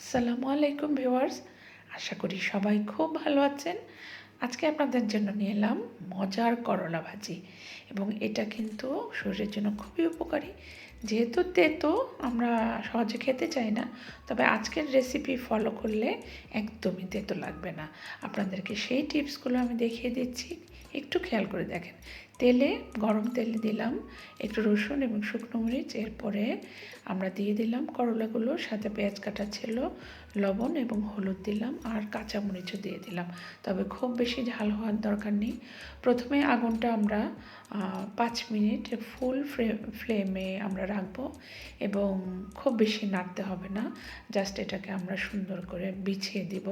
আসসালামু আলাইকুম ভিউয়ার্স, আশা করি সবাই খুব ভালো আছেন। আজকে আপনাদের জন্য নিয়ে এলাম মজার করলা ভাজি, এবং এটা কিন্তু শরীরের জন্য খুবই উপকারী। যেহেতু তেতো আমরা সহজে খেতে চাই না, তবে আজকের রেসিপি ফলো করলে একদমই তেতো লাগবে না। আপনাদেরকে সেই টিপসগুলো আমি দেখিয়ে দিচ্ছি, একটু খেয়াল করে দেখেন। গরম তেলে দিলাম একটু রসুন এবং শুকনো মরিচ, এরপরে আমরা দিয়ে দিলাম করলাগুলো, সাথে পেঁয়াজ কাটা ছিল, লবণ এবং হলুদ দিলাম, আর কাঁচামরিচও দিয়ে দিলাম। তবে খুব বেশি ঝাল হওয়ার দরকার নেই। প্রথমে আগুনটা আমরা 5 মিনিট ফুল ফ্লেমে আমরা রাখবো, এবং খুব বেশি নাড়তে হবে না, জাস্ট এটাকে আমরা সুন্দর করে বিছিয়ে দিব।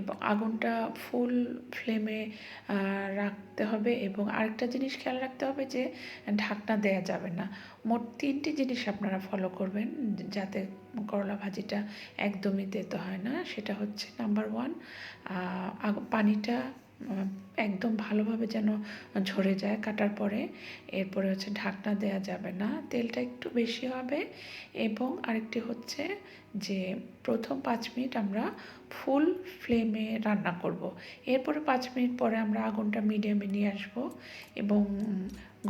এবং আগুনটা ফুল ফ্লেমে রাখতে হবে, এবং আরেকটা জিনিস খেয়াল রাখতে হবে যে ঢাকনা দেয়া যাবে না। মোট 3টি জিনিস আপনারা ফলো করবেন যাতে করলা ভাজিটা একদমই তেতো হয় না। সেটা হচ্ছে নাম্বার 1, পানিটা একদম ভালোভাবে যেন ঝরে যায় কাটার পরে। এরপরে হচ্ছে ঢাকনা দেয়া যাবে না, তেলটা একটু বেশি হবে। এবং আরেকটি হচ্ছে যে প্রথম 5 মিনিট আমরা ফুল ফ্লেমে রান্না করব। এরপরে 5 মিনিট পরে আমরা আগুনটা মিডিয়ামে নিয়ে আসব, এবং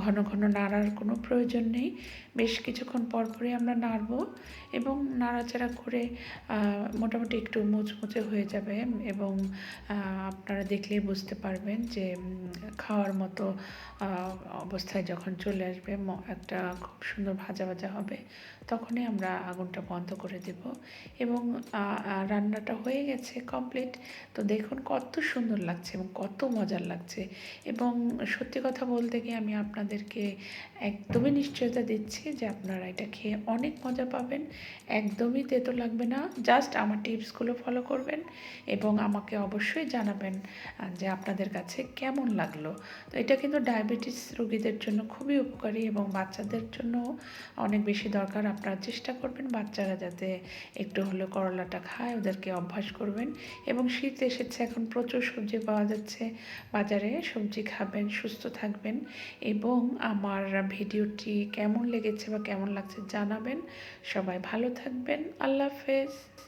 ঘন ঘন নাড়ার কোনো প্রয়োজন নেই। বেশ কিছুক্ষণ পরপরই আমরা নাড়ব, এবং নাড়াচাড়া করে মোটামুটি একটু মুচমুচে হয়ে যাবে, এবং আপনারা দেখলেই বুঝতে পারবেন যে খাওয়ার মতো অবস্থায় যখন চলে আসবে, একটা খুব সুন্দর ভাজা ভাজা হবে, তখনই আমরা আগুনটা বন্ধ করে দেব। এবং রান্নাটা হয়ে গেছে কমপ্লিট। তো দেখুন কত সুন্দর লাগছে এবং কত মজার লাগছে। এবং সত্যি কথা বলতে গিয়ে আমি আপনাদেরকে একদমই নিশ্চয়তা দিচ্ছি যে আপনারা এটা খেয়ে অনেক মজা পাবেন, একদমই তেতো লাগবে না। জাস্ট আমার টিপসগুলো ফলো করবেন এবং আমাকে অবশ্যই জানাবেন যে আপনাদের কাছে কেমন লাগলো। তো এটা কিন্তু ডায়াবেটিস রোগীদের জন্য খুবই উপকারী, এবং বাচ্চাদের জন্য অনেক বেশি দরকার। আপনারা চেষ্টা করবেন বাচ্চারা যাতে একটু হলেও করলাটা খায়, ওদেরকে অভ্যাস করবেন। এবং শীত এসেছে, এখন প্রচুর সবজি পাওয়া যাচ্ছে বাজারে, সবজি খাবেন, সুস্থ থাকবেন। এবং আমার ভিডিওটি কেমন লেগেছে বা কেমন লাগছে জানাবেন। সবাই ভালো থাকবেন। আল্লাহ হাফেজ।